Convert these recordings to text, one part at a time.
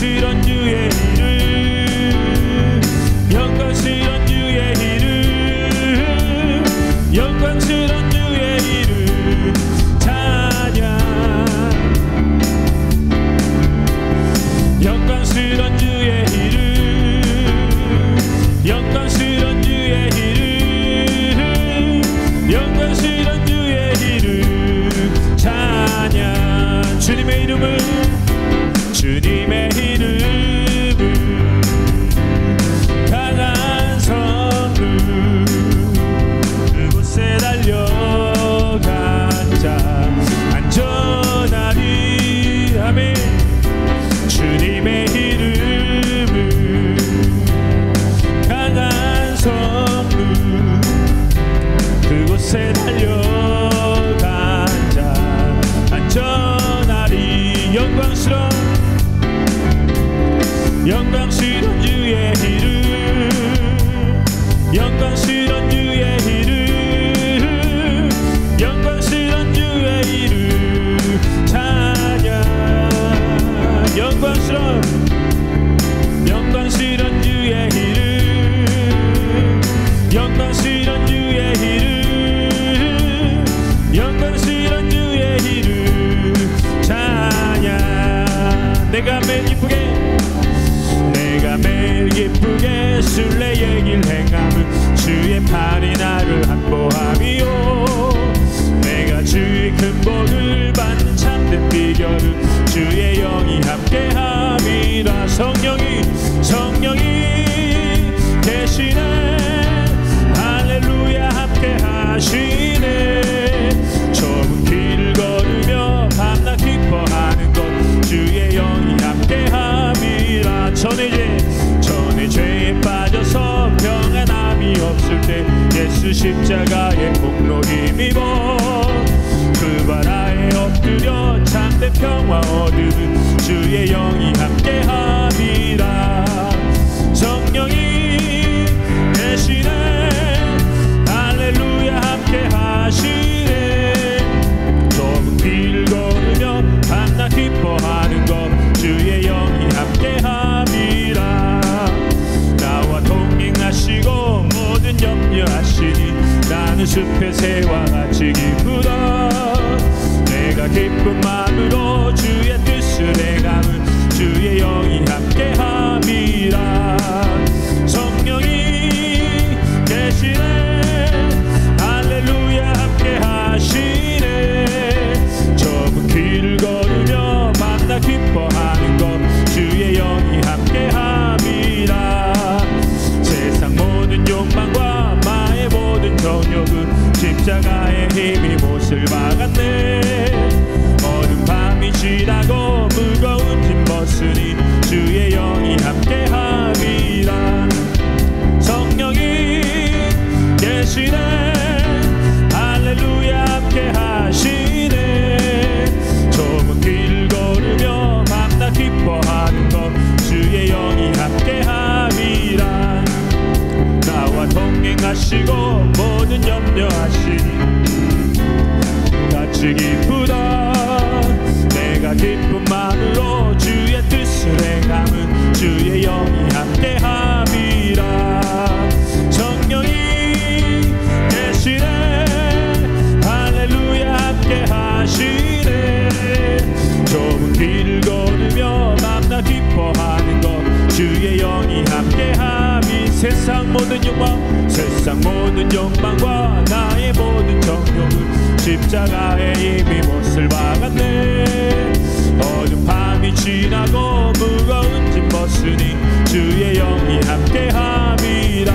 영광스러운 주의 이름, 영광스러운 주의 이름, 영광스러운 주의 이름 찬양. 영광스러운 주의 이름, 영광스러운 주의 이름, 영광스러운 주의 이름 찬양. 주님의 이름을, 주님의 이름을 강한 성루, 그곳에 달려간 자 안전하리. 아멘. 주님의 이름을 강한 성루, 그곳에 달려간 자 안전하리. 영광스러운, 영광스러운 주의 이름, 영광스러운 주의 이름, 영광스러운 주의 이름 찬양. 영광스러운, 영광스러운 주의 이름, 영광스러운 주의 이름, 영광스러운 주의 이름 찬양. 내가 매일 기쁘게, 내가 매일 기쁘게 순례의 길 행함은 주의 팔이 나를 확보함이요. 내가 주의 큰 복을 받는 참된 비결은 주의 영이 함께함이라. 성령이, 성령이 계시네. 할렐루야 함께하시네. 좁은 길을 걸으며 밤낮 기뻐하는 것 주의 영이 함께함이라. 전에 죄에 빠져서 평안함이 없을 때 예수 십자가의 공로 힘입어 그 바다에 엎드려 참된 평화 얻으는 주의 영이 함께함이라. 성령이 계시네. 할렐루야 함께하시네. 좁은 길을 걸으며 밤낮 기뻐하는 것 주의 영이 함께함이라. 나와 동행하시고 모든 염려하시니 나는 숲의 새와 같이 기쁘다. 내가 기쁜 마음으로 주의 뜻을 행함은 주의 영이 함께함이라. 성령이 계시네. 할렐루야 함께하시네. 좁은 길을 걸으며 밤낮 기뻐하는 것 주의 영이 함께함이라. 세상 모든 욕망과 마의 모든 정욕은 십자가의 힘이 못을 박았네. 어두운 밤이 지나고 무거운 짐 벗으니 주의 영이 함께함이라. 성령이 계시네. 할렐루야 함께하시네. 좁은 길을 걸으며 밤낮 기뻐하는 것 주의 영이 함께함이라. 나와 동행하시고 모든 염려하시니 같이 기쁘다. 내가 기쁜 마음으로 주의 뜻을 행함은 주의 영이 함께함이라. 성령이 계시네. 할렐루야 함께하시네. 좁은 길을 걸으며 밤낮 기뻐하는 것 주의 영이 함께함이. 세상 모든 욕망, 세상 모든 욕망과 나의 모든 정욕은 십자가에 이미 못을 박았네. 어두운 밤이 지나고 무거운 짐 벗으니 주의 영이 함께함이라.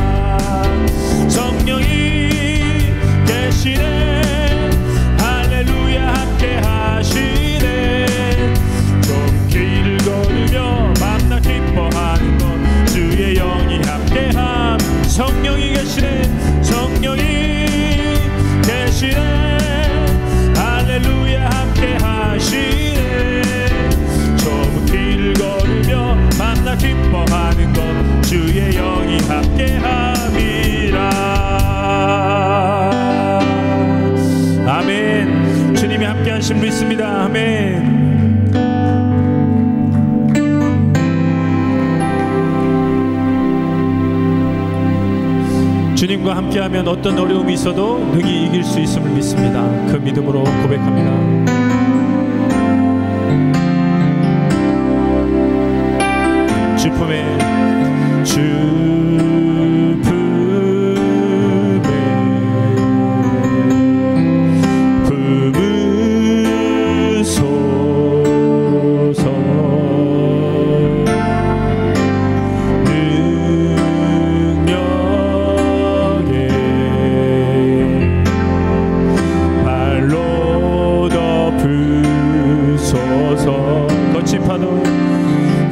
성령이 계시네. 할렐루야 함께하시네. 좁은 길을 걸으며 밤낮 기뻐하는 것 주의 영이 함께함. 성령이 계시네. 성령이 계시네. 할렐루야 함께하시네. 좁은 길을 걸으며 밤낮 기뻐하는 것 주의 영이 함께함이라. 아멘. 주님이 함께하신 믿습니다. 아멘. 주님과 함께하면 어떤 어려움이 있어도 능히 이길 수 있음을 믿습니다. 그 믿음으로 고백합니다. 주품에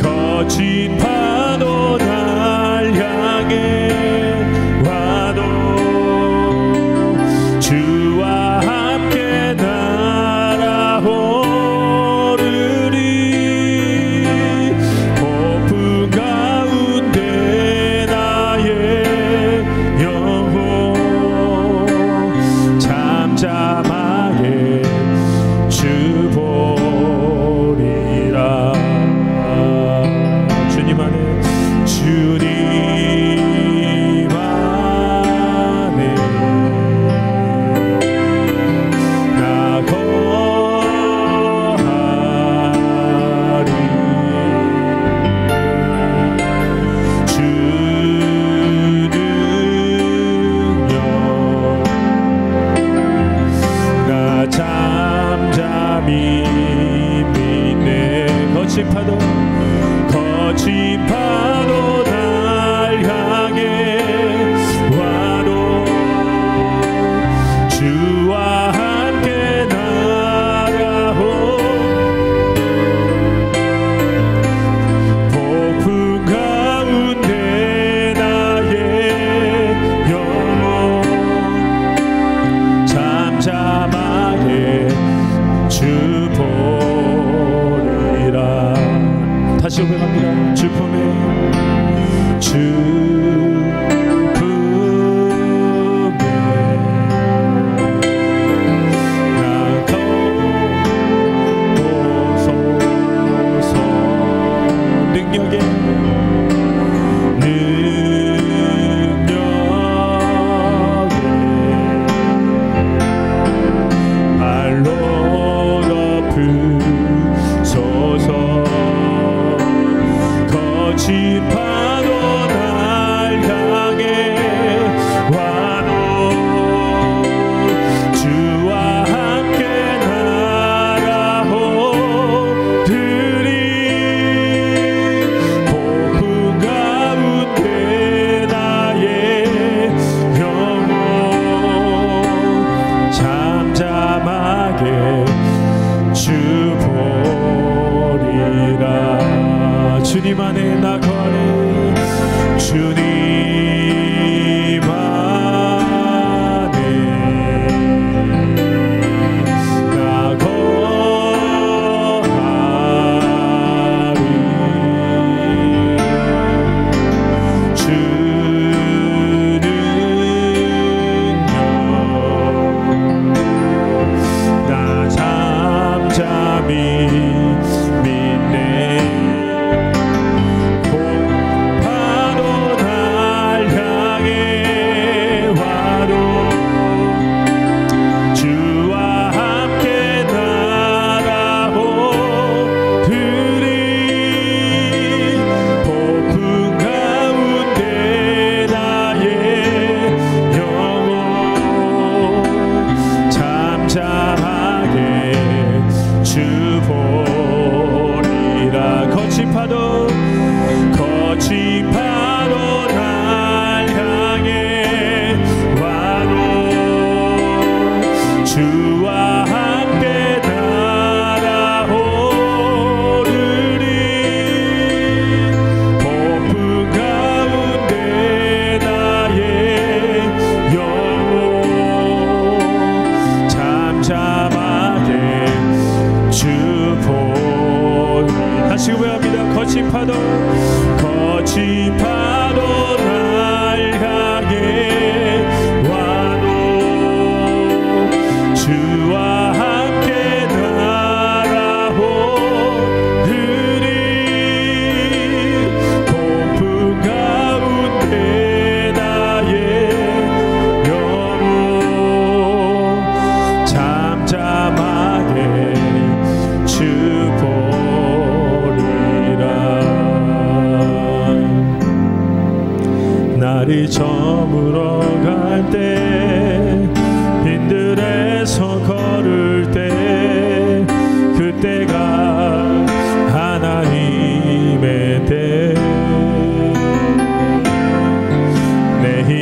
거친 파도 날 향해 와도 주와 함께 날아오르리. 폭풍 가운데 나의 영혼 잠잠하게 주 보리라. 주님 안에 나 거하리. 주 능력 나 잠잠히 믿네. 거친 파도 날 향해 와도 주와 함께 날아오. 폭풍 가운데 나의 영혼 잠잠하게 주 보리라. 다시 고백합니다. 주품에 나 거하소서. 능력에 발로 덮으소서. 거친 파도 날 향해 와도 주와 함께 날아오르리. 폭풍 가운데 나의 영혼 잠잠하게 주 보리라. 주님 안에 나 거하리. 주님 안에 나 거하리. 주 능력 나 잠잠히 믿네. 거친 파도 날 향해 와도 주와 함께 날아오르리. 폭풍 가운데 나의 영혼 잠잠하게 주 보리. 다시 고백합니다. 거친 파도 날 향해 와도 주와 함께 날아오르리. 폭풍 가운데 나의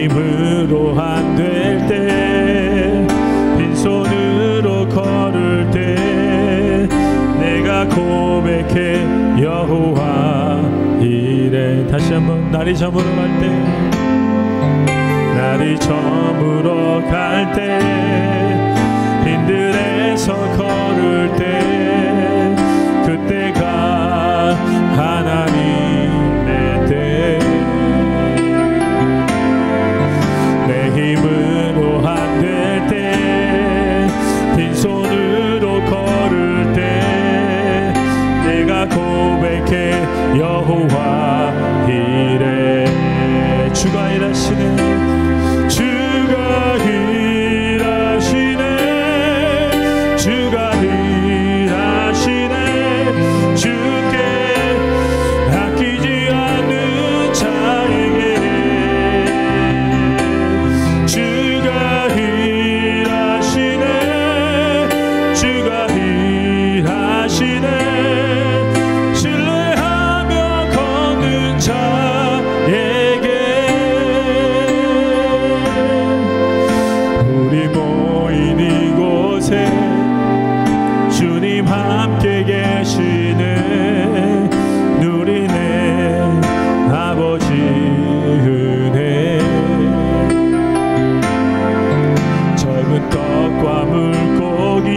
힘으로 안 될 때, 빈손으로 걸을 때 내가 고백해 여호와 이래. 다시 한번. 날이 저물어 갈 때, 날이 저물어 갈 때, 빈들에서 걸을 때, 그때가 하나님의 때. 내 힘으로 안 될 때, 빈손으로 걸을 때 내가 고백해 여호와 이래. 주가 일하시네, 주가 일하시네, 주가 일하시네. 주께 아끼지 않는 자에게 주가 일하시네, 주가 일하시네. 신뢰하며 걷는 자에게 우리 모인 이곳에 주님 함께 계시네. 누리네 아버지 은혜. 적은 떡과 물고기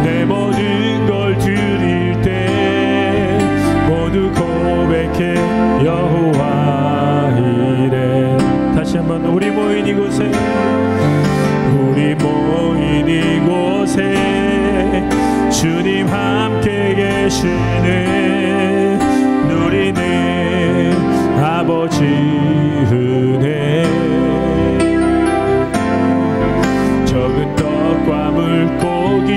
내 모든 걸 드릴 때 모두 고백해 여호와 이래. 다시 한번. 우리 모인 이곳에, 우리 모인 이곳에 주님 함께 계시네. 누리네 아버지 은혜. 적은 떡과 물고기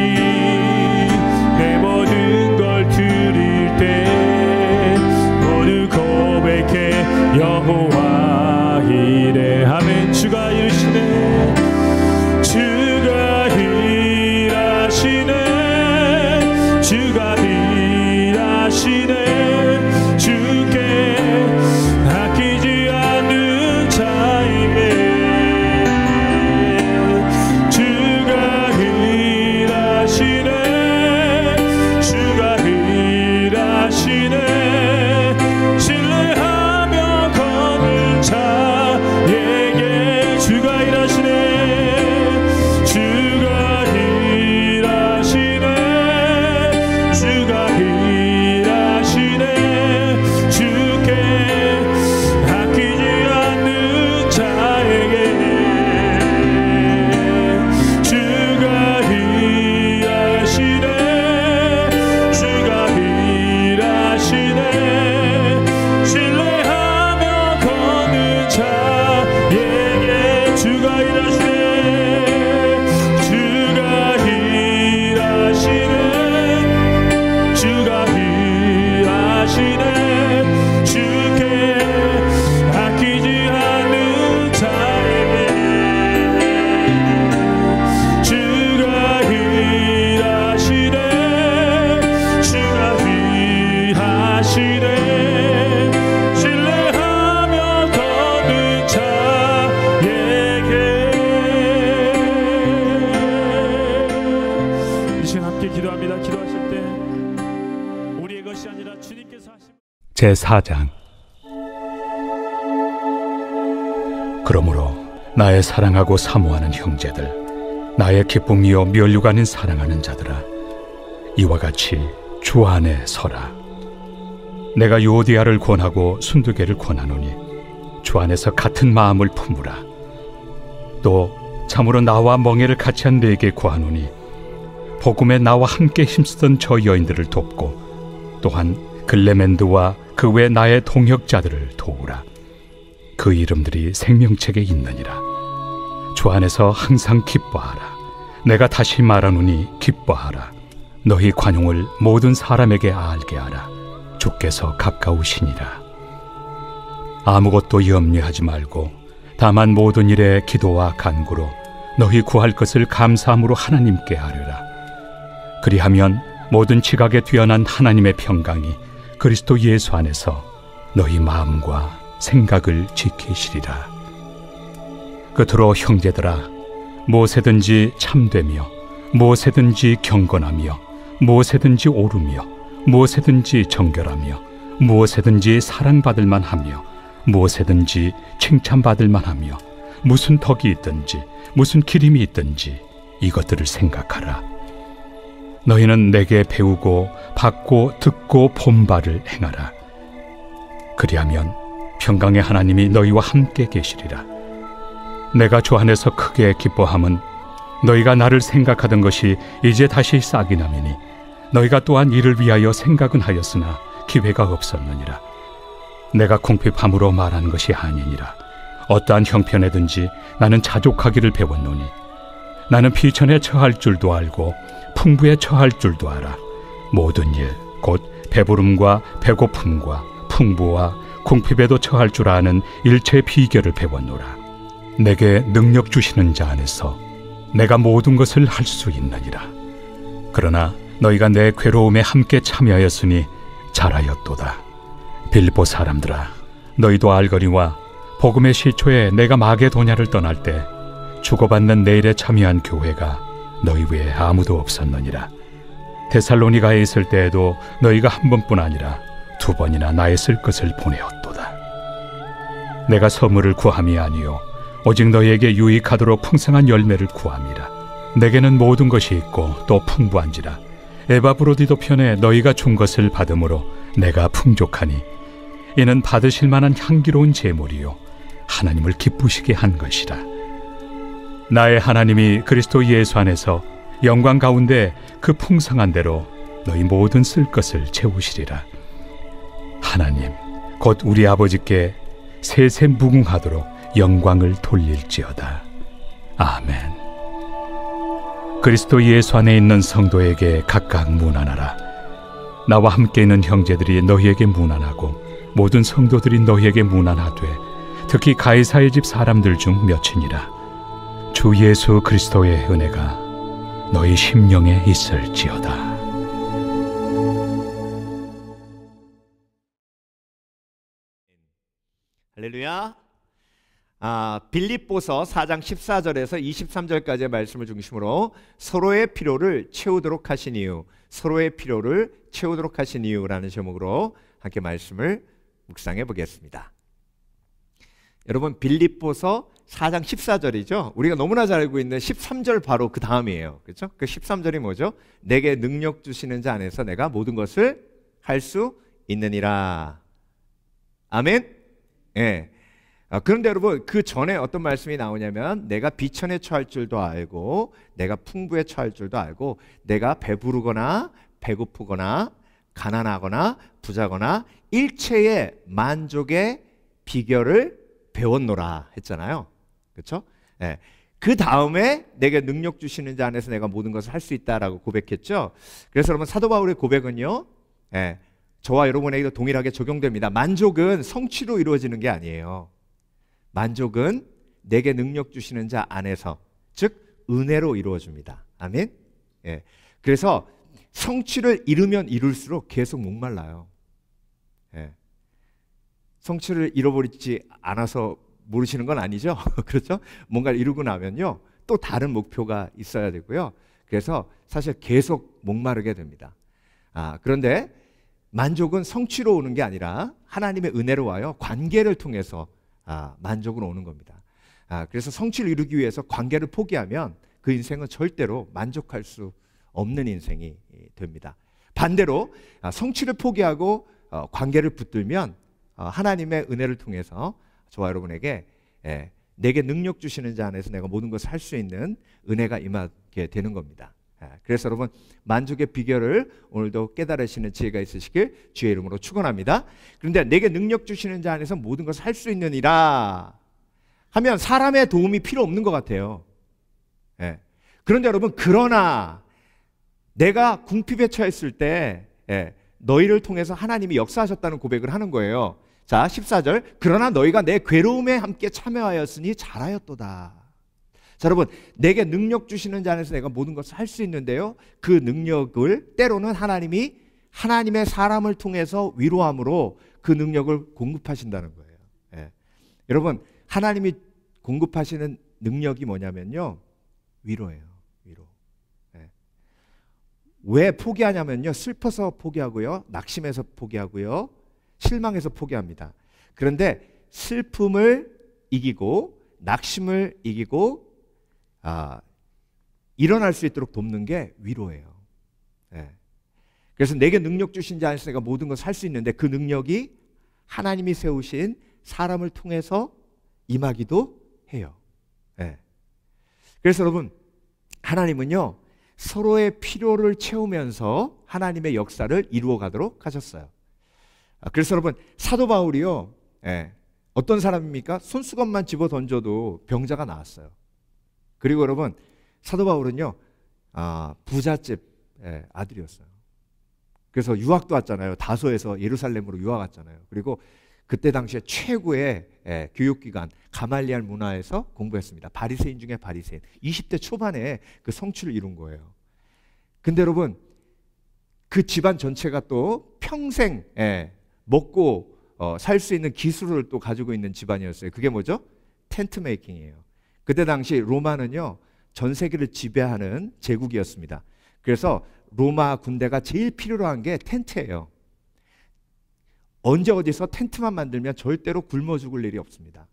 내 모든 걸 드릴 때 모두 고백해 여호와 이래. 아멘. 주가 이르시네, 주가 일하시네, 주가 일하시네. 주께 아끼지 않는 자에게 주가 일하시네, 주가 일하시네. 신뢰하며 걷는 자에게 주가 일하시네, 주가 일하시네, 주가 일하시네. 주께 아끼지 않는 자에게 주가 일하시네, 주가 일하시네. 신뢰하며 걷는 자에게 주가 일하시네, 주가 일하시네, 주가 일하시네. 주께 아끼지 않는 자에게 주가 일하시네, 주가 일하시네. 신뢰하며 걷는 자에게. 이 시간 함께 기도합니다. 기도하실 때 우리의 것이 아니라 주님께서 하신. 제4장. 그러므로 나의 사랑하고 사모하는 형제들, 나의 기쁨이요 면류가 아닌 사랑하는 자들아, 이와 같이 주 안에 서라. 내가 요디아를 권하고 순두개를 권하노니 주 안에서 같은 마음을 품으라. 또 참으로 나와 멍에를 같이 한 네게 구하노니 복음에 나와 함께 힘쓰던 저 여인들을 돕고 또한 글레멘드와 그 외 나의 동역자들을 도우라. 그 이름들이 생명책에 있느니라. 주 안에서 항상 기뻐하라. 내가 다시 말하노니 기뻐하라. 너희 관용을 모든 사람에게 알게 하라. 주께서 가까우시니라. 아무것도 염려하지 말고 다만 모든 일에 기도와 간구로 너희 구할 것을 감사함으로 하나님께 아뢰라. 그리하면 모든 지각에 뛰어난 하나님의 평강이 그리스도 예수 안에서 너희 마음과 생각을 지키시리라. 끝으로 형제들아, 무엇이든지 참되며 무엇이든지 경건하며 무엇이든지 옳으며 무엇이든지 정결하며 무엇이든지 사랑받을 만하며 무엇이든지 칭찬받을 만하며 무슨 덕이 있든지 무슨 기림이 있든지 이것들을 생각하라. 너희는 내게 배우고 받고 듣고 본 바를 행하라. 그리하면 평강의 하나님이 너희와 함께 계시리라. 내가 주 안에서 크게 기뻐함은 너희가 나를 생각하던 것이 이제 다시 싹이 나미니 너희가 또한 이를 위하여 생각은 하였으나 기회가 없었느니라. 내가 궁핍함으로 말하는 것이 아니니라. 어떠한 형편에든지 나는 자족하기를 배웠노니 나는 비천에 처할 줄도 알고 풍부에 처할 줄도 알아. 모든 일 곧 배부름과 배고픔과 풍부와 궁핍에도 처할 줄 아는 일체의 비결을 배웠노라. 내게 능력 주시는 자 안에서 내가 모든 것을 할 수 있느니라. 그러나 너희가 내 괴로움에 함께 참여하였으니 잘하였도다. 빌립보 사람들아, 너희도 알거니와 복음의 시초에 내가 마게도냐를 떠날 때 주고받는 내일에 참여한 교회가 너희 외에 아무도 없었느니라. 데살로니가에 있을 때에도 너희가 한 번뿐 아니라 두 번이나 나의 쓸 것을 보내었도다. 내가 선물을 구함이 아니요 오직 너희에게 유익하도록 풍성한 열매를 구함이라. 내게는 모든 것이 있고 또 풍부한지라. 에바브로디도 편에 너희가 준 것을 받음으로 내가 풍족하니 이는 받으실 만한 향기로운 제물이요 하나님을 기쁘시게 한 것이라. 나의 하나님이 그리스도 예수 안에서 영광 가운데 그 풍성한 대로 너희 모든 쓸 것을 채우시리라. 하나님 곧 우리 아버지께 세세 무궁하도록 영광을 돌릴지어다. 아멘. 그리스도 예수 안에 있는 성도에게 각각 문안하라. 나와 함께 있는 형제들이 너희에게 문안하고 모든 성도들이 너희에게 문안하되 특히 가이사의 집 사람들 중 몇이니라. 주 예수 그리스도의 은혜가 너희 심령에 있을지어다. 할렐루야. 빌립보서 4장 14절에서 23절까지의 말씀을 중심으로 서로의 필요를 채우도록 하신 이유, 서로의 필요를 채우도록 하신 이유라는 제목으로 함께 말씀을 묵상해 보겠습니다. 여러분, 빌립보서 4장 14절이죠. 우리가 너무나 잘 알고 있는 13절 바로 그 다음이에요. 그렇죠? 그 13절이 뭐죠? 내게 능력 주시는 자 안에서 내가 모든 것을 할 수 있느니라. 아멘. 예. 그런데 여러분, 그 전에 어떤 말씀이 나오냐면 내가 비천에 처할 줄도 알고 내가 풍부에 처할 줄도 알고 내가 배부르거나 배고프거나 가난하거나 부자거나 일체의 만족의 비결을 배웠노라 했잖아요. 그렇죠? 예. 그 다음에 내게 능력 주시는 자 안에서 내가 모든 것을 할 수 있다라고 고백했죠. 그래서 여러분, 사도 바울의 고백은요, 예, 저와 여러분에게도 동일하게 적용됩니다. 만족은 성취로 이루어지는 게 아니에요. 만족은 내게 능력 주시는 자 안에서, 즉 은혜로 이루어집니다. 아멘. 예. 그래서 성취를 이루면 이룰수록 계속 목말라요. 예. 성취를 잃어버리지 않아서 모르시는 건 아니죠. 그렇죠? 뭔가를 이루고 나면요 또 다른 목표가 있어야 되고요. 그래서 사실 계속 목마르게 됩니다. 그런데 만족은 성취로 오는 게 아니라 하나님의 은혜로 와요. 관계를 통해서 만족으로 오는 겁니다. 그래서 성취를 이루기 위해서 관계를 포기하면 그 인생은 절대로 만족할 수 없는 인생이 됩니다. 반대로 성취를 포기하고 관계를 붙들면 하나님의 은혜를 통해서 저와 여러분에게 내게 능력 주시는 자 안에서 내가 모든 것을 할 수 있는 은혜가 임하게 되는 겁니다. 그래서 여러분, 만족의 비결을 오늘도 깨달으시는 지혜가 있으시길 주의 이름으로 축원합니다. 그런데 내게 능력 주시는 자 안에서 모든 것을 할 수 있느니라 하면 사람의 도움이 필요 없는 것 같아요. 그런데 여러분, 그러나 내가 궁핍에 처했을 때 너희를 통해서 하나님이 역사하셨다는 고백을 하는 거예요. 자, 14절. 그러나 너희가 내 괴로움에 함께 참여하였으니 잘하였도다. 자, 여러분, 내게 능력 주시는 자 안에서 내가 모든 것을 할 수 있는데요, 그 능력을 때로는 하나님이 하나님의 사람을 통해서 위로함으로 그 능력을 공급하신다는 거예요. 여러분, 하나님이 공급하시는 능력이 뭐냐면요, 위로예요. 위로. 예. 왜 포기하냐면요, 슬퍼서 포기하고요, 낙심해서 포기하고요, 실망해서 포기합니다. 그런데 슬픔을 이기고 낙심을 이기고 일어날 수 있도록 돕는 게 위로예요. 예. 그래서 내게 능력 주신 자 안에서 내가 모든 걸 살 수 있는데, 그 능력이 하나님이 세우신 사람을 통해서 임하기도 해요. 예. 그래서 여러분, 하나님은요, 서로의 필요를 채우면서 하나님의 역사를 이루어 가도록 하셨어요. 그래서 여러분, 사도 바울이요, 어떤 사람입니까? 손수건만 집어 던져도 병자가 나았어요. 그리고 여러분, 사도 바울은요, 부잣집 아들이었어요. 그래서 유학도 왔잖아요. 다소에서 예루살렘으로 유학 왔잖아요. 그리고 그때 당시에 최고의 교육기관 가말리알 문화에서 공부했습니다. 바리새인 중에 바리새인. 20대 초반에 그 성취를 이룬 거예요. 근데 여러분, 그 집안 전체가 또 평생 먹고 살 수 있는 기술을 또 가지고 있는 집안이었어요. 그게 뭐죠? 텐트 메이킹이에요. 그때 당시 로마는요, 전 세계를 지배하는 제국이었습니다. 그래서 로마 군대가 제일 필요로 한 게 텐트예요. 언제 어디서 텐트만 만들면 절대로 굶어 죽을 일이 없습니다.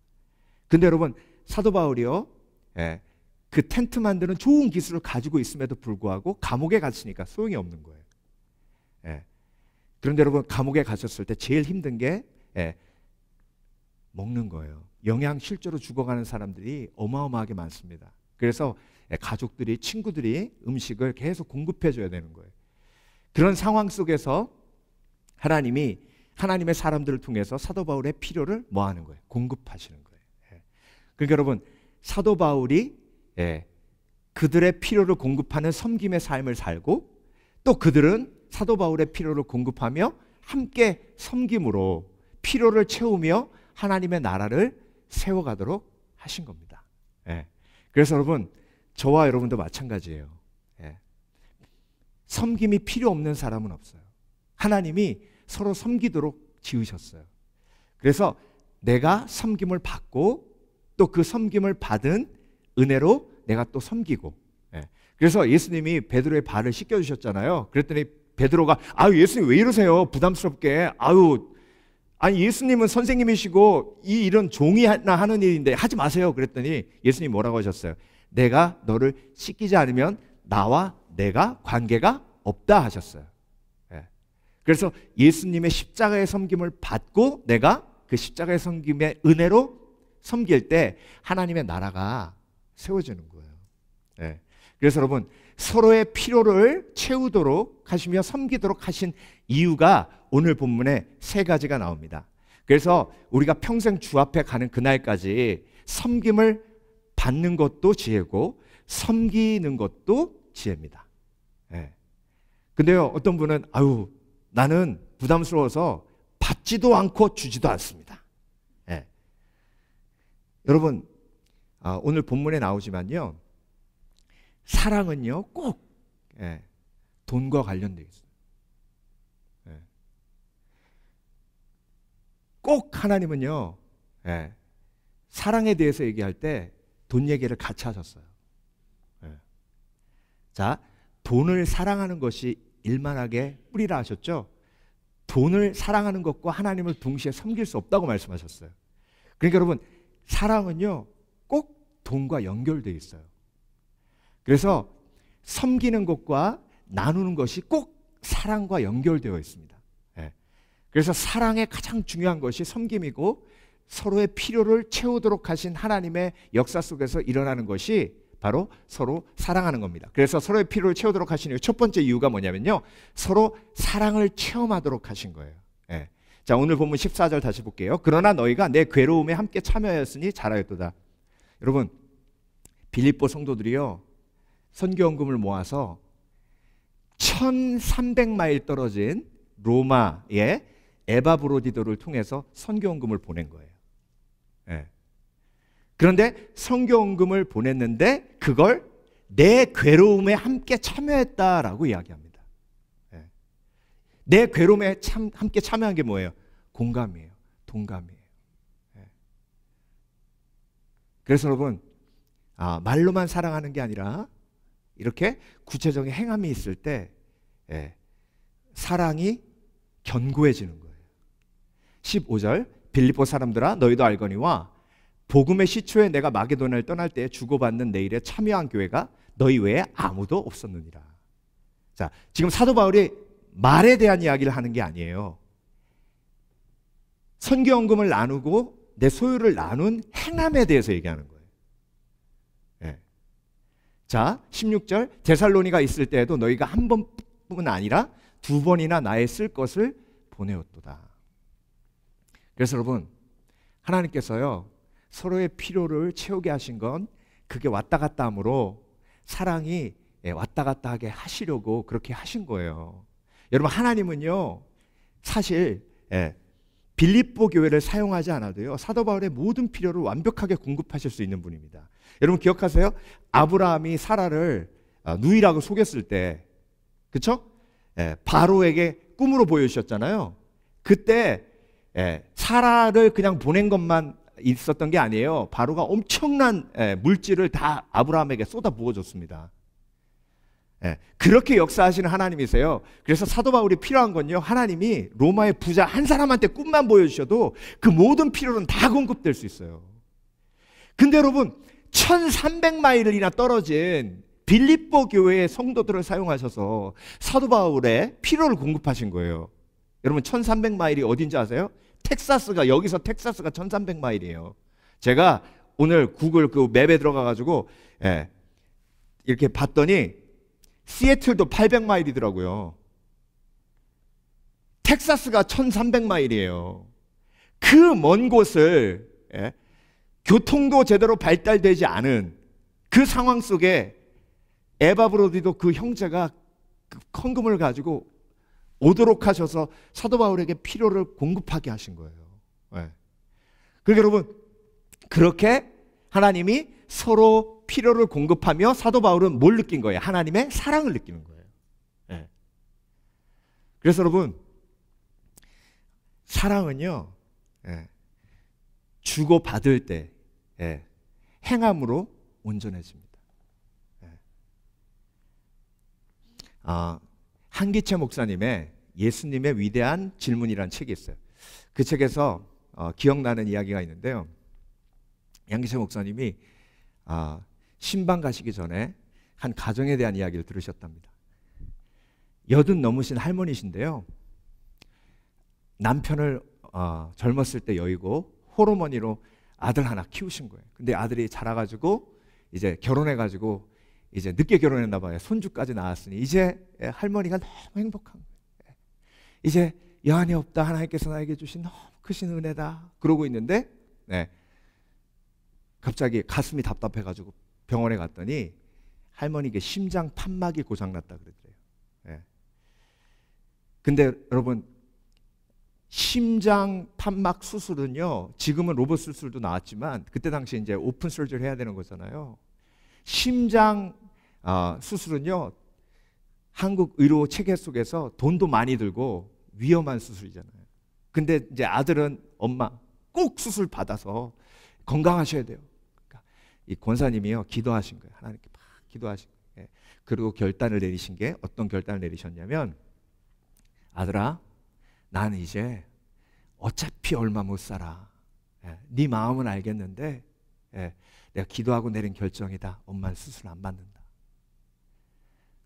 근데 여러분, 사도 바울이요, 그 텐트 만드는 좋은 기술을 가지고 있음에도 불구하고 감옥에 갇히니까 소용이 없는 거예요. 그런데 여러분, 감옥에 갇혔을 때 제일 힘든 게 먹는 거예요. 영양실조로 죽어가는 사람들이 어마어마하게 많습니다. 그래서 가족들이, 친구들이 음식을 계속 공급해 줘야 되는 거예요. 그런 상황 속에서 하나님이 하나님의 사람들을 통해서 사도 바울의 필요를 뭐 하는 거예요? 공급하시는 거예요. 그러니까 여러분, 사도 바울이 그들의 필요를 공급하는 섬김의 삶을 살고, 또 그들은 사도 바울의 필요를 공급하며 함께 섬김으로 필요를 채우며 하나님의 나라를 세워가도록 하신 겁니다. 그래서 여러분, 저와 여러분도 마찬가지예요. 섬김이 필요 없는 사람은 없어요. 하나님이 서로 섬기도록 지으셨어요. 그래서 내가 섬김을 받고 또 그 섬김을 받은 은혜로 내가 또 섬기고. 그래서 예수님이 베드로의 발을 씻겨주셨잖아요. 그랬더니 베드로가 아유, 예수님 왜 이러세요? 부담스럽게. 아니 예수님은 선생님이시고 이 일은 종이 하나 하는 일인데 하지 마세요. 그랬더니 예수님이 뭐라고 하셨어요? 내가 너를 씻기지 않으면 나와 내가 관계가 없다 하셨어요. 그래서 예수님의 십자가의 섬김을 받고 내가 그 십자가의 섬김의 은혜로 섬길 때 하나님의 나라가 세워지는 거예요. 그래서 여러분, 서로의 필요를 채우도록 하시며 섬기도록 하신 이유가 오늘 본문에 세 가지가 나옵니다. 그래서 우리가 평생 주 앞에 가는 그날까지 섬김을 받는 것도 지혜고 섬기는 것도 지혜입니다. 근데요, 어떤 분은 아유, 나는 부담스러워서 받지도 않고 주지도 않습니다. 여러분, 오늘 본문에 나오지만요, 사랑은요 꼭 돈과 관련되어 있어요. 꼭 하나님은요 사랑에 대해서 얘기할 때 돈 얘기를 같이 하셨어요. 자, 돈을 사랑하는 것이 일만하게 뿌리라 하셨죠. 돈을 사랑하는 것과 하나님을 동시에 섬길 수 없다고 말씀하셨어요. 그러니까 여러분, 사랑은요 꼭 돈과 연결되어 있어요. 그래서 섬기는 것과 나누는 것이 꼭 사랑과 연결되어 있습니다. 그래서 사랑의 가장 중요한 것이 섬김이고, 서로의 필요를 채우도록 하신 하나님의 역사 속에서 일어나는 것이 바로 서로 사랑하는 겁니다. 그래서 서로의 필요를 채우도록 하신 첫 번째 이유가 뭐냐면요, 서로 사랑을 체험하도록 하신 거예요. 자, 오늘 본문 14절 다시 볼게요. 그러나 너희가 내 괴로움에 함께 참여하였으니 잘하였도다. 여러분, 빌립보 성도들이요 선교헌금을 모아서 1300마일 떨어진 로마의 에바브로디도를 통해서 선교헌금을 보낸 거예요. 그런데 선교헌금을 보냈는데 그걸 내 괴로움에 함께 참여했다라고 이야기합니다. 내 괴로움에 함께 참여한 게 뭐예요? 공감이에요. 동감이에요. 그래서 여러분, 말로만 사랑하는 게 아니라 이렇게 구체적인 행함이 있을 때 사랑이 견고해지는 거예요. 15절, 빌립보 사람들아 너희도 알거니와 복음의 시초에 내가 마게도냐를 떠날 때 주고받는 내 일에 참여한 교회가 너희 외에 아무도 없었느니라. 자, 지금 사도 바울이 말에 대한 이야기를 하는 게 아니에요. 선교연금을 나누고 내 소유를 나눈 행함에 대해서 얘기하는 거예요. 자, 16절, 데살로니가 있을 때에도 너희가 한 번뿐 아니라 두 번이나 나의 쓸 것을 보내었도다. 그래서 여러분, 하나님께서요 서로의 필요를 채우게 하신 건 그게 왔다 갔다 함으로 사랑이 왔다 갔다 하게 하시려고 그렇게 하신 거예요. 여러분, 하나님은요 사실 빌립보 교회를 사용하지 않아도요 사도 바울의 모든 필요를 완벽하게 공급하실 수 있는 분입니다. 여러분 기억하세요? 아브라함이 사라를 누이라고 속였을 때, 그렇죠? 바로에게 꿈으로 보여주셨잖아요. 그때 사라를 그냥 보낸 것만 있었던 게 아니에요. 바로가 엄청난 물질을 다 아브라함에게 쏟아 부어줬습니다. 그렇게 역사하시는 하나님이세요. 그래서 사도 바울이 필요한 건요, 하나님이 로마의 부자 한 사람한테 꿈만 보여주셔도 그 모든 필요는 다 공급될 수 있어요. 근데 여러분, 1300마일이나 떨어진 빌립보 교회의 성도들을 사용하셔서 사도 바울의 필요를 공급하신 거예요. 여러분, 1300마일이 어딘지 아세요? 텍사스가, 여기서 텍사스가 1300마일이에요. 제가 오늘 구글 그 맵에 들어가가지고 이렇게 봤더니 시애틀도 800마일이더라고요. 텍사스가 1300마일이에요. 그 먼 곳을 교통도 제대로 발달되지 않은 그 상황 속에 에바 브로디도 그 형제가 그 헌금을 가지고 오도록 하셔서 사도 바울에게 필요를 공급하게 하신 거예요. 그러니까 여러분, 그렇게 하나님이 서로 필요를 공급하며 사도 바울은 뭘 느낀 거예요? 하나님의 사랑을 느끼는 거예요. 그래서 여러분, 사랑은요 주고받을 때 행함으로 온전해집니다. 한기채 목사님의 예수님의 위대한 질문이라는 책이 있어요. 그 책에서 기억나는 이야기가 있는데요, 한기채 목사님이 신방 가시기 전에 한 가정에 대한 이야기를 들으셨답니다. 80 넘으신 할머니신데요, 남편을 젊었을 때 여의고 호르머니로 아들 하나 키우신 거예요. 근데 아들이 자라가지고 이제 결혼해가지고 이제 늦게 결혼했나 봐요. 손주까지 낳았으니 이제 할머니가 너무 행복한 거예요. 이제 여한이 없다, 하나님께서 나에게 주신 너무 크신 은혜다 그러고 있는데 갑자기 가슴이 답답해가지고 병원에 갔더니 할머니께 심장 판막이 고장났다 그러더래요. 근데 여러분, 심장 판막 수술은요, 지금은 로봇 수술도 나왔지만 그때 당시 이제 오픈 설저리 해야 되는 거잖아요. 심장 수술은요, 한국 의료 체계 속에서 돈도 많이 들고 위험한 수술이잖아요. 근데 이제 아들은 엄마 꼭 수술 받아서 건강하셔야 돼요. 그러니까 이 권사님이요 기도하신 거예요. 하나님께 막 기도하신 거예요. 그리고 결단을 내리신 게, 어떤 결단을 내리셨냐면, 아들아, 나는 이제 어차피 얼마 못 살아. 네 마음은 알겠는데 내가 기도하고 내린 결정이다. 엄마는 수술 안 받는다.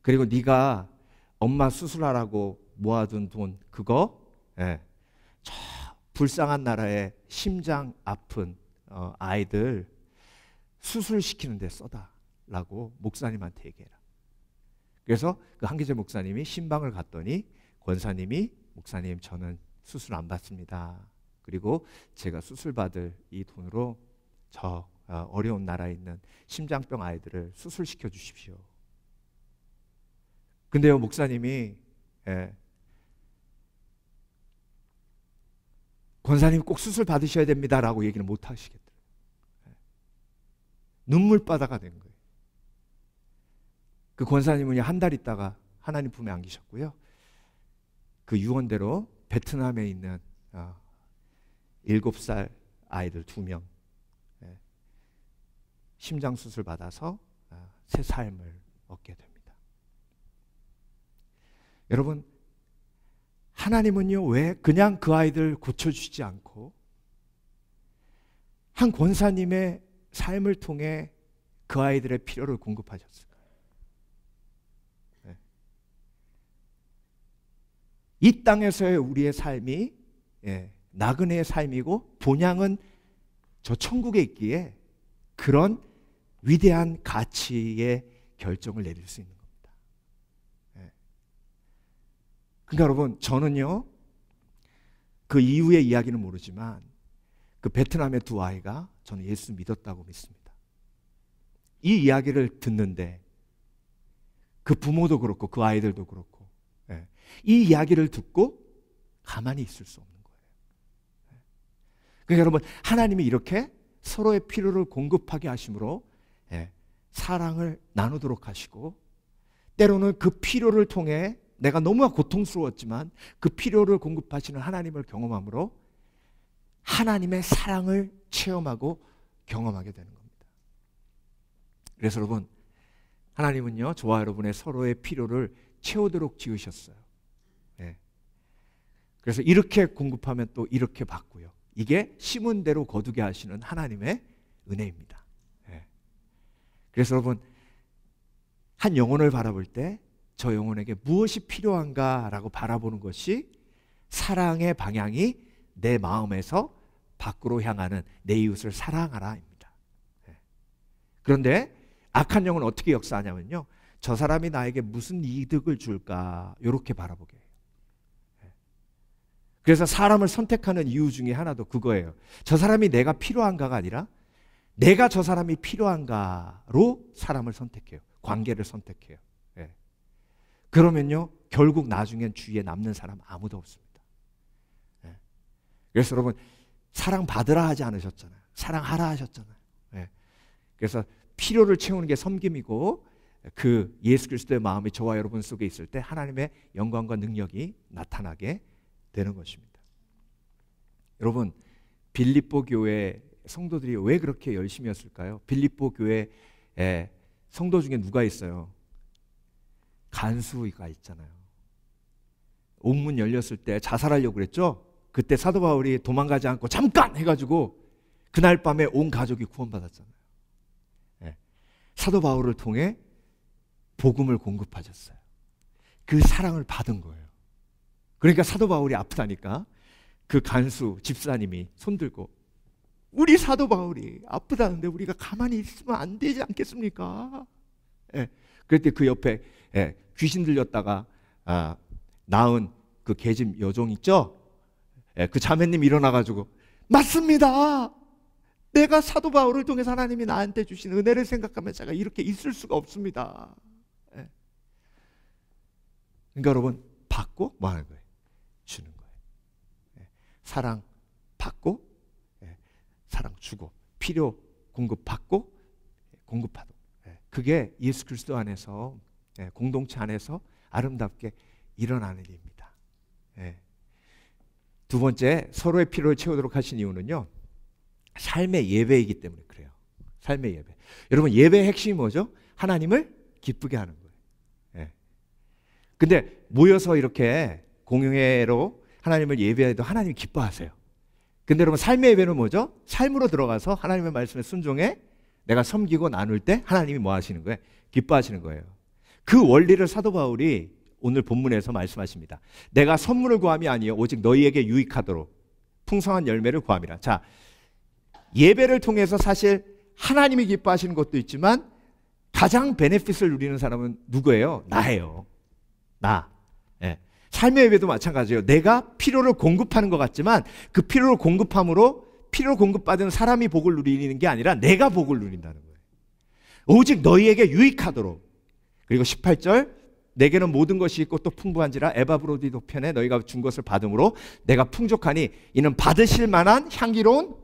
그리고 네가 엄마 수술하라고 모아둔 돈 그거 저 불쌍한 나라의 심장 아픈 아이들 수술시키는 데 써다라고 목사님한테 얘기해라. 그래서 그 한기재 목사님이 신방을 갔더니 권사님이, 목사님 저는 수술 안 받습니다. 그리고 제가 수술 받을 이 돈으로 저 어려운 나라에 있는 심장병 아이들을 수술시켜 주십시오. 근데요, 목사님이 권사님 꼭 수술 받으셔야 됩니다라고 얘기는 못 하시겠더라고요. 눈물바다가 된 거예요. 그 권사님은 한 달 있다가 하나님 품에 안기셨고요. 그 유언대로 베트남에 있는 7살 아이들 2명, 심장 수술 받아서 새 삶을 얻게 됩니다. 여러분, 하나님은요, 왜 그냥 그 아이들 고쳐주지 않고 한 권사님의 삶을 통해 그 아이들의 필요를 공급하셨을까요? 네. 이 땅에서의 우리의 삶이 나그네의 삶이고 본향은 저 천국에 있기에 그런 위대한 가치의 결정을 내릴 수 있는 겁니다. 그러니까 여러분, 저는요, 그 이후의 이야기는 모르지만 그 베트남의 두 아이가 저는 예수 믿었다고 믿습니다. 이 이야기를 듣는데 그 부모도 그렇고 그 아이들도 그렇고 이 이야기를 듣고 가만히 있을 수 없는 거예요. 그러니까 여러분, 하나님이 이렇게 서로의 필요를 공급하게 하심으로 사랑을 나누도록 하시고, 때로는 그 필요를 통해 내가 너무 고통스러웠지만 그 필요를 공급하시는 하나님을 경험함으로 하나님의 사랑을 체험하고 경험하게 되는 겁니다. 그래서 여러분, 하나님은요, 저와 여러분의 서로의 필요를 채우도록 지으셨어요. 그래서 이렇게 공급하면 또 이렇게 받고요. 이게 심은 대로 거두게 하시는 하나님의 은혜입니다. 그래서 여러분, 한 영혼을 바라볼 때 저 영혼에게 무엇이 필요한가라고 바라보는 것이 사랑의 방향이 내 마음에서 밖으로 향하는 내 이웃을 사랑하라입니다. 그런데 악한 영은 어떻게 역사하냐면요, 저 사람이 나에게 무슨 이득을 줄까 이렇게 바라보게 해요. 그래서 사람을 선택하는 이유 중에 하나도 그거예요. 저 사람이 내가 필요한가가 아니라 내가 저 사람이 필요한가로 사람을 선택해요. 관계를 선택해요. 그러면요, 결국 나중엔 주위에 남는 사람 아무도 없습니다. 그래서 여러분, 사랑받으라 하지 않으셨잖아요. 사랑하라 하셨잖아요. 그래서 필요를 채우는 게 섬김이고, 그 예수 그리스도의 마음이 저와 여러분 속에 있을 때 하나님의 영광과 능력이 나타나게 되는 것입니다. 여러분, 빌립보 교회 성도들이 왜 그렇게 열심히 했을까요? 빌립보 교회 성도 중에 누가 있어요? 간수가 있잖아요. 옥문 열렸을 때 자살하려고 그랬죠? 그때 사도 바울이 도망가지 않고 잠깐 해가지고 그날 밤에 온 가족이 구원받았잖아요. 사도 바울을 통해 복음을 공급하셨어요. 그 사랑을 받은 거예요. 그러니까 사도 바울이 아프다니까 그 간수 집사님이 손들고, 우리 사도 바울이 아프다는데 우리가 가만히 있으면 안 되지 않겠습니까? 그럴 때 그 옆에 귀신 들렸다가 낳은 그 계집 여종 있죠? 그 자매님 일어나가지고, 맞습니다. 내가 사도 바울을 통해서 하나님이 나한테 주신 은혜를 생각하면 제가 이렇게 있을 수가 없습니다. 그러니까 여러분, 받고 뭐 하는 거예요? 주는 거예요. 사랑 받고, 사랑 주고, 필요 공급 받고, 공급하고. 그게 예수 그리스도 안에서, 공동체 안에서 아름답게 일어나는 일입니다. 두 번째, 서로의 필요를 채우도록 하신 이유는요, 삶의 예배이기 때문에 그래요. 삶의 예배. 여러분, 예배의 핵심이 뭐죠? 하나님을 기쁘게 하는 거예요. 근데 모여서 이렇게 공용회로 하나님을 예배해도 하나님이 기뻐하세요. 근데 여러분, 삶의 예배는 뭐죠? 삶으로 들어가서 하나님의 말씀에 순종해 내가 섬기고 나눌 때 하나님이 뭐 하시는 거예요? 기뻐하시는 거예요. 그 원리를 사도 바울이 오늘 본문에서 말씀하십니다. 내가 선물을 구함이 아니요 오직 너희에게 유익하도록 풍성한 열매를 구함이라. 자, 예배를 통해서 사실 하나님이 기뻐하시는 것도 있지만 가장 베네핏을 누리는 사람은 누구예요? 나예요. 나. 삶의 예배도 마찬가지예요. 내가 필요를 공급하는 것 같지만 그 필요를 공급함으로 필요를 공급받은 사람이 복을 누리는 게 아니라 내가 복을 누린다는 거예요. 오직 너희에게 유익하도록. 그리고 18절, 내게는 모든 것이 있고 또 풍부한지라 에바브로디도 편에 너희가 준 것을 받음으로 내가 풍족하니 이는 받으실 만한 향기로운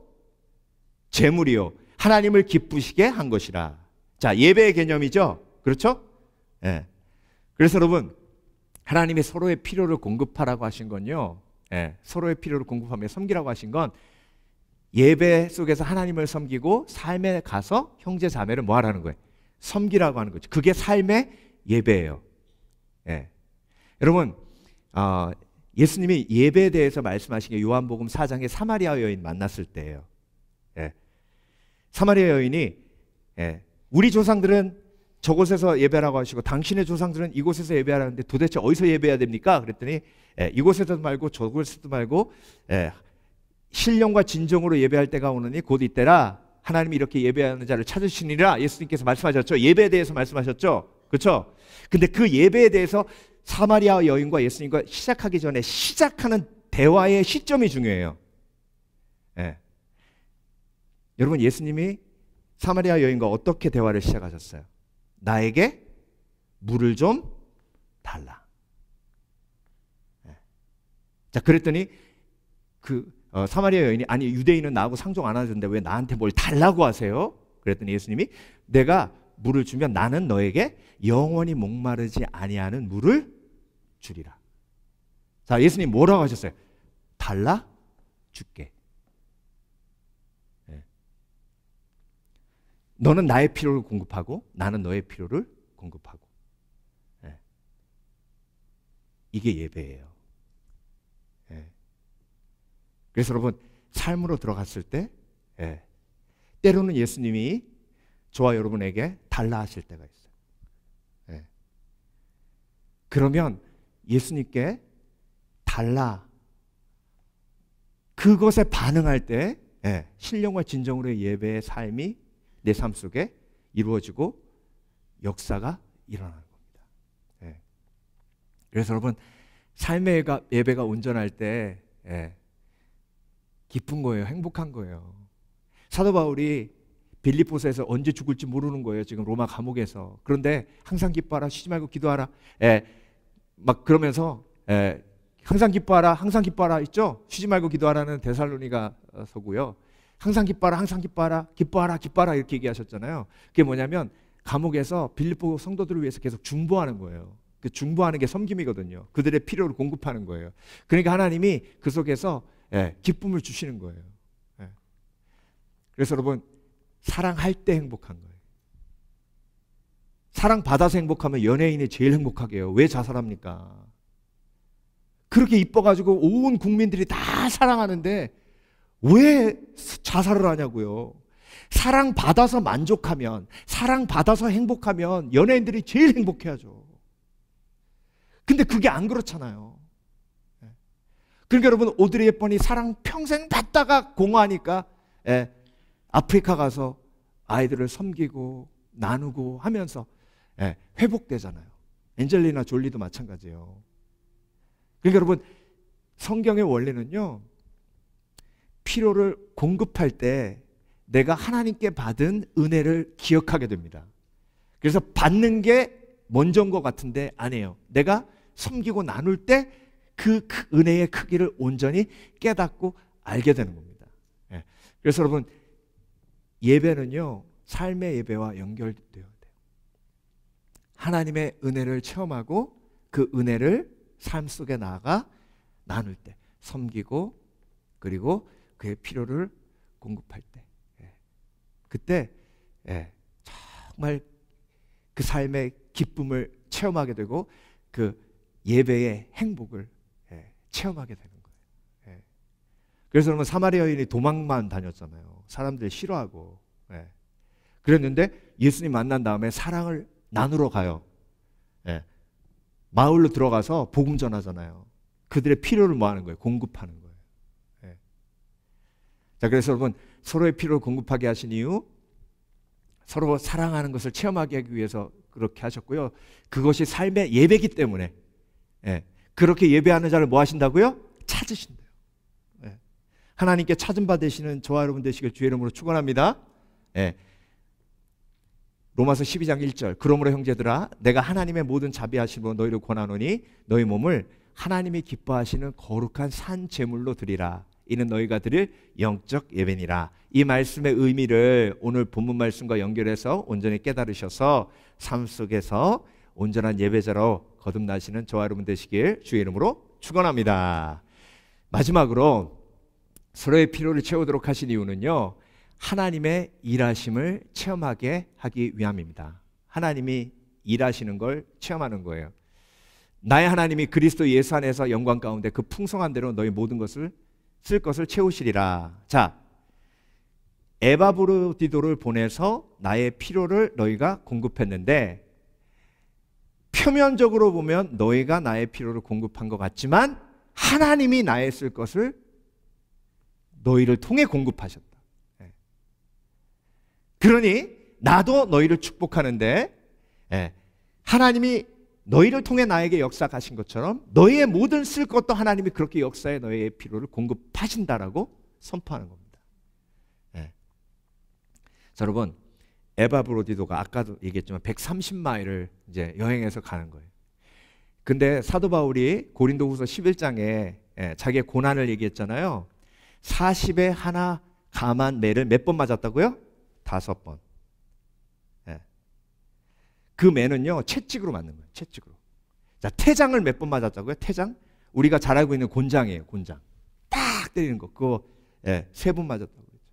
재물이요 하나님을 기쁘시게 한 것이라. 자, 예배의 개념이죠. 그렇죠? 그래서 여러분, 하나님이 서로의 필요를 공급하라고 하신 건요, 서로의 필요를 공급하며 섬기라고 하신 건 예배 속에서 하나님을 섬기고 삶에 가서 형제 자매를 뭐 하라는 거예요? 섬기라고 하는 거죠. 그게 삶의 예배예요. 예. 여러분, 예수님이 예배에 대해서 말씀하신 게 요한복음 4장에 사마리아 여인 만났을 때예요. 예. 사마리아 여인이 우리 조상들은 저곳에서 예배라고 하시고 당신의 조상들은 이곳에서 예배하라는데 도대체 어디서 예배해야 됩니까? 그랬더니 이곳에서도 말고 저곳에서도 말고 신령과 진정으로 예배할 때가 오느니 곧 이때라. 하나님이 이렇게 예배하는 자를 찾으시니라. 예수님께서 말씀하셨죠. 예배에 대해서 말씀하셨죠. 그렇죠? 근데 그 예배에 대해서 사마리아 여인과 예수님과 시작하기 전에 시작하는 대화의 시점이 중요해요. 여러분, 예수님이 사마리아 여인과 어떻게 대화를 시작하셨어요? 나에게 물을 좀 달라. 자, 그랬더니 사마리아 여인이 아니 유대인은 나하고 상종 안 하는데 왜 나한테 뭘 달라고 하세요? 그랬더니 예수님이 내가 물을 주면 나는 너에게 영원히 목마르지 아니하는 물을 주리라. 자, 예수님 뭐라고 하셨어요? 달라 줄게. 너는 나의 필요를 공급하고 나는 너의 필요를 공급하고. 이게 예배예요. 그래서 여러분, 삶으로 들어갔을 때 때로는 예수님이 저와 여러분에게 달라 하실 때가 있어요. 그러면 예수님께 달라, 그것에 반응할 때 신령과 진정으로의 예배의 삶이 내 삶 속에 이루어지고 역사가 일어나는 겁니다. 그래서 여러분, 삶의 예배가 온전할 때 기쁜 거예요. 행복한 거예요. 사도 바울이 빌립보서에서 언제 죽을지 모르는 거예요. 지금 로마 감옥에서. 그런데 항상 기뻐하라, 쉬지 말고 기도하라. 막 그러면서 항상 기뻐하라, 항상 기뻐하라 있죠? 쉬지 말고 기도하라는 데살로니가서고요. 항상 기뻐하라, 항상 기뻐하라, 기뻐하라, 기뻐하라 이렇게 얘기하셨잖아요. 그게 뭐냐면 감옥에서 빌립보 성도들을 위해서 계속 중보하는 거예요. 그 중보하는 게 섬김이거든요. 그들의 필요를 공급하는 거예요. 그러니까 하나님이 그 속에서 기쁨을 주시는 거예요. 그래서 여러분, 사랑할 때 행복한 거예요. 사랑받아서 행복하면 연예인이 제일 행복하게 해요. 왜 자살합니까? 그렇게 이뻐가지고 온 국민들이 다 사랑하는데 왜 자살을 하냐고요. 사랑받아서 만족하면, 사랑받아서 행복하면 연예인들이 제일 행복해하죠. 근데 그게 안 그렇잖아요. 그러니까 여러분, 오드리 헵번이 사랑 평생 받다가 공허하니까 아프리카 가서 아이들을 섬기고 나누고 하면서 회복되잖아요. 엔젤리나 졸리도 마찬가지예요. 그러니까 여러분, 성경의 원리는요, 필요를 공급할 때 내가 하나님께 받은 은혜를 기억하게 됩니다. 그래서 받는 게 먼저인 것 같은데 아니에요. 내가 섬기고 나눌 때 그 은혜의 크기를 온전히 깨닫고 알게 되는 겁니다. 그래서 여러분, 예배는요, 삶의 예배와 연결되어야 돼요. 하나님의 은혜를 체험하고 그 은혜를 삶 속에 나아가 나눌 때, 섬기고 그리고 그의 필요를 공급할 때, 그때 정말 그 삶의 기쁨을 체험하게 되고 그 예배의 행복을 체험하게 되는 거예요. 그래서 여러분, 사마리아 여인이 도망만 다녔잖아요. 사람들이 싫어하고. 그랬는데 예수님 만난 다음에 사랑을 나누러 가요. 마을로 들어가서 복음 전하잖아요. 그들의 필요를 뭐 하는 거예요? 공급하는 거예요. 자, 그래서 여러분, 서로의 필요를 공급하게 하신 이유, 서로 사랑하는 것을 체험하게 하기 위해서 그렇게 하셨고요. 그것이 삶의 예배이기 때문에 그렇게 예배하는 자를 뭐 하신다고요? 찾으신대요. 하나님께 찾은 바 되시는 저와 여러분 되시길 주의 이름으로 축원합니다. 로마서 12장 1절, 그러므로 형제들아 내가 하나님의 모든 자비하심으로 너희를 권하노니 너희 몸을 하나님이 기뻐하시는 거룩한 산 제물로 드리라. 이는 너희가 드릴 영적 예배니라. 이 말씀의 의미를 오늘 본문 말씀과 연결해서 온전히 깨달으셔서 삶 속에서 온전한 예배자로 거듭나시는 저와 여러분 되시길 주의 이름으로 축원합니다. 마지막으로 서로의 필요를 채우도록 하신 이유는요, 하나님의 일하심을 체험하게 하기 위함입니다. 하나님이 일하시는 걸 체험하는 거예요. 나의 하나님이 그리스도 예수 안에서 영광 가운데 그 풍성한 대로 너희 모든 것을 쓸 것을 채우시리라. 자, 에바브로디도를 보내서 나의 필요를 너희가 공급했는데, 표면적으로 보면 너희가 나의 필요를 공급한 것 같지만 하나님이 나의 쓸 것을 너희를 통해 공급하셨다. 그러니 나도 너희를 축복하는데, 하나님이 너희를 통해 나에게 역사하신 것처럼 너희의 모든 쓸 것도 하나님이 그렇게 역사에 너희의 필요를 공급하신다라고 선포하는 겁니다. 자, 여러분, 에바브로디도가 아까도 얘기했지만 130마일을 이제 여행해서 가는 거예요. 근데 사도 바울이 고린도후서 11장에 자기의 고난을 얘기했잖아요. 40에 하나 감한 매를 몇 번 맞았다고요? 5번. 그 매는요, 채찍으로 맞는 거예요. 채찍으로. 자, 태장을 몇 번 맞았다고요? 태장? 우리가 잘 알고 있는 곤장이에요. 곤장. 딱 때리는 거. 그거 3번 맞았다고 그랬죠.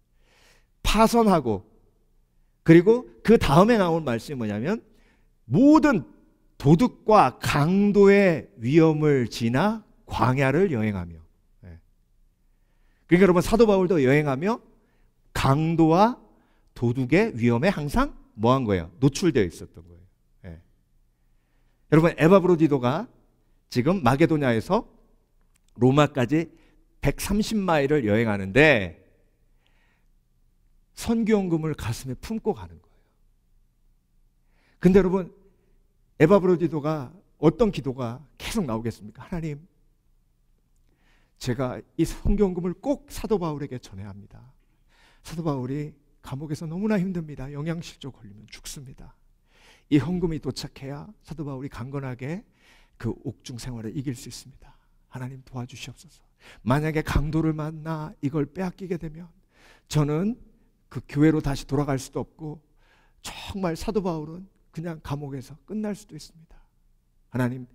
파선하고, 그리고 그 다음에 나온 말씀이 뭐냐면, 모든 도둑과 강도의 위험을 지나 광야를 여행하며. 그러니까 여러분, 사도 바울도 여행하며 강도와 도둑의 위험에 항상 뭐 한 거예요? 노출되어 있었던 거예요. 여러분, 에바브로디도가 지금 마게도냐에서 로마까지 130마일을 여행하는데 선교연금을 가슴에 품고 가는 거예요. 근데 여러분, 에바브로디도가 어떤 기도가 계속 나오겠습니까? 하나님, 제가 이 선교연금을 꼭 사도 바울에게 전해야 합니다. 사도 바울이 감옥에서 너무나 힘듭니다. 영양실조 걸리면 죽습니다. 이 헌금이 도착해야 사도 바울이 강건하게 그 옥중 생활을 이길 수 있습니다. 하나님 도와주시옵소서. 만약에 강도를 만나 이걸 빼앗기게 되면 저는 그 교회로 다시 돌아갈 수도 없고 정말 사도 바울은 그냥 감옥에서 끝날 수도 있습니다. 하나님,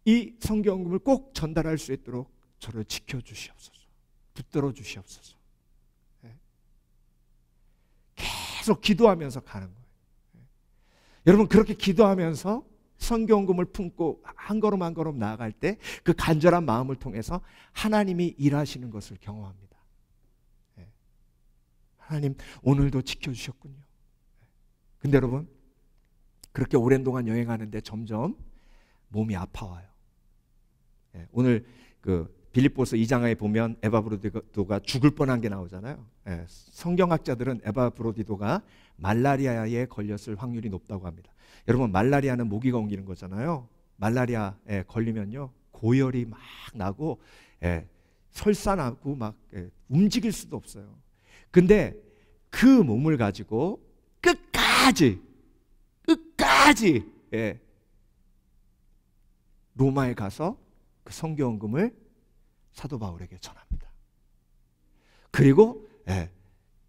이 선교헌금을 꼭 전달할 수 있도록 저를 지켜주시옵소서. 붙들어 주시옵소서. 계속 기도하면서 가는 거예요. 여러분, 그렇게 기도하면서 선교헌금을 품고 한 걸음 한 걸음 나아갈 때 그 간절한 마음을 통해서 하나님이 일하시는 것을 경험합니다. 하나님, 오늘도 지켜주셨군요. 근데 여러분, 그렇게 오랜 동안 여행하는데 점점 몸이 아파와요. 오늘 그 빌립보서 2장에 보면 에바브로디도가 죽을 뻔한 게 나오잖아요. 성경학자들은 에바브로디도가 말라리아에 걸렸을 확률이 높다고 합니다. 여러분, 말라리아는 모기가 옮기는 거잖아요. 말라리아에 걸리면요, 고열이 막 나고 설사나고 막 움직일 수도 없어요. 근데 그 몸을 가지고 끝까지 로마에 가서 그 선교헌금을 사도 바울에게 전합니다. 그리고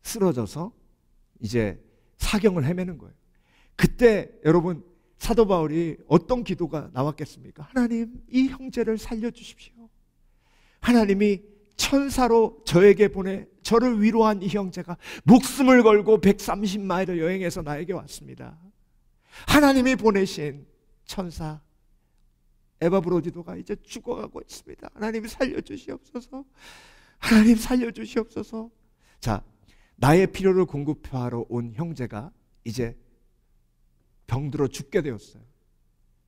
쓰러져서 이제 사경을 헤매는 거예요. 그때 여러분, 사도 바울이 어떤 기도가 나왔겠습니까? 하나님, 이 형제를 살려주십시오. 하나님이 천사로 저에게 보내 저를 위로한 이 형제가 목숨을 걸고 130마일을 여행해서 나에게 왔습니다. 하나님이 보내신 천사 에바브로디도가 이제 죽어가고 있습니다. 하나님 살려주시옵소서. 하나님 살려주시옵소서. 자, 나의 필요를 공급하러 온 형제가 이제 병들어 죽게 되었어요.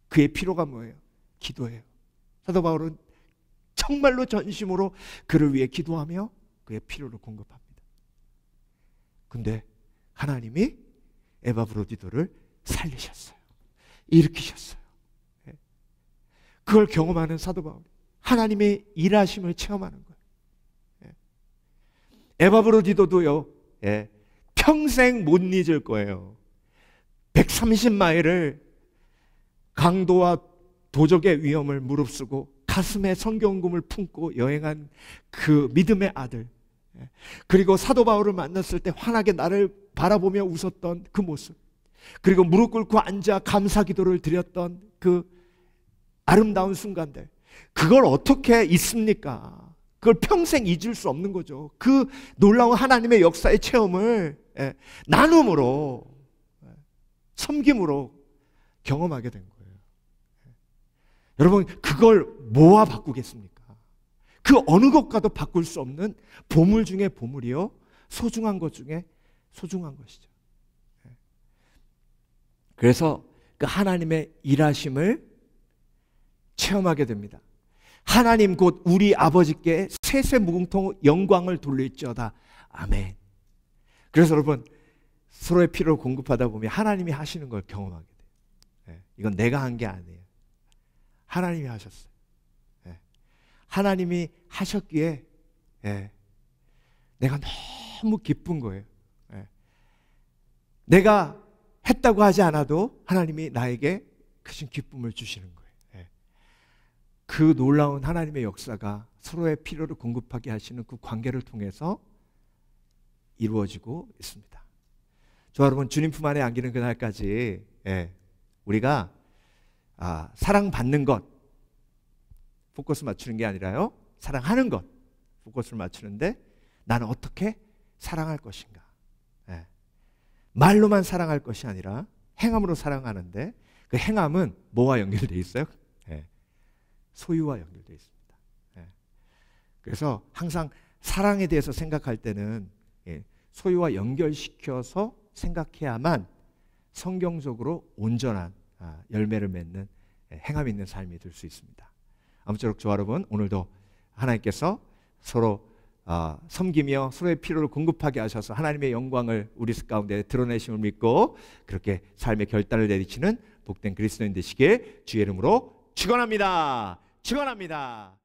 그의 필요가 뭐예요? 기도예요. 사도 바울은 정말로 전심으로 그를 위해 기도하며 그의 필요를 공급합니다. 근데 하나님이 에바브로디도를 살리셨어요. 일으키셨어요. 그걸 경험하는 사도 바울, 하나님의 일하심을 체험하는 거예요. 에바브로디도도요, 평생 못 잊을 거예요. 130마일을 강도와 도적의 위험을 무릅쓰고 가슴에 선교헌금을 품고 여행한 그 믿음의 아들, 그리고 사도 바울을 만났을 때 환하게 나를 바라보며 웃었던 그 모습, 그리고 무릎 꿇고 앉아 감사 기도를 드렸던 그 아름다운 순간들, 그걸 어떻게 잊습니까? 그걸 평생 잊을 수 없는 거죠. 그 놀라운 하나님의 역사의 체험을 나눔으로, 섬김으로 경험하게 된 거예요. 여러분, 그걸 뭐와 바꾸겠습니까? 그 어느 것과도 바꿀 수 없는 보물 중에 보물이요, 소중한 것 중에 소중한 것이죠. 그래서 그 하나님의 일하심을 체험하게 됩니다. 하나님 곧 우리 아버지께 세세무궁토 영광을 돌릴지어다. 아멘. 그래서 여러분, 서로의 필요를 공급하다 보면 하나님이 하시는 걸 경험하게 돼요. 이건 내가 한 게 아니에요. 하나님이 하셨어요. 하나님이 하셨기에 내가 너무 기쁜 거예요. 내가 했다고 하지 않아도 하나님이 나에게 크신 기쁨을 주시는 거예요. 그 놀라운 하나님의 역사가 서로의 필요를 공급하게 하시는 그 관계를 통해서 이루어지고 있습니다. 저 여러분, 주님 품 안에 안기는 그날까지 우리가 사랑받는 것 포커스 맞추는 게 아니라요, 사랑하는 것 포커스를 맞추는데, 나는 어떻게 사랑할 것인가. 말로만 사랑할 것이 아니라 행함으로 사랑하는데, 그 행함은 뭐와 연결되어 있어요? 소유와 연결되어 있습니다. 그래서 항상 사랑에 대해서 생각할 때는 소유와 연결시켜서 생각해야만 성경적으로 온전한 열매를 맺는 행함 있는 삶이 될 수 있습니다. 아무쪼록 저와 여러분, 오늘도 하나님께서 서로 섬기며 서로의 필요를 공급하게 하셔서 하나님의 영광을 우리 가운데 드러내심을 믿고 그렇게 삶의 결단을 내리치는 복된 그리스도인 되시길 주의 이름으로 축원합니다. 축원합니다.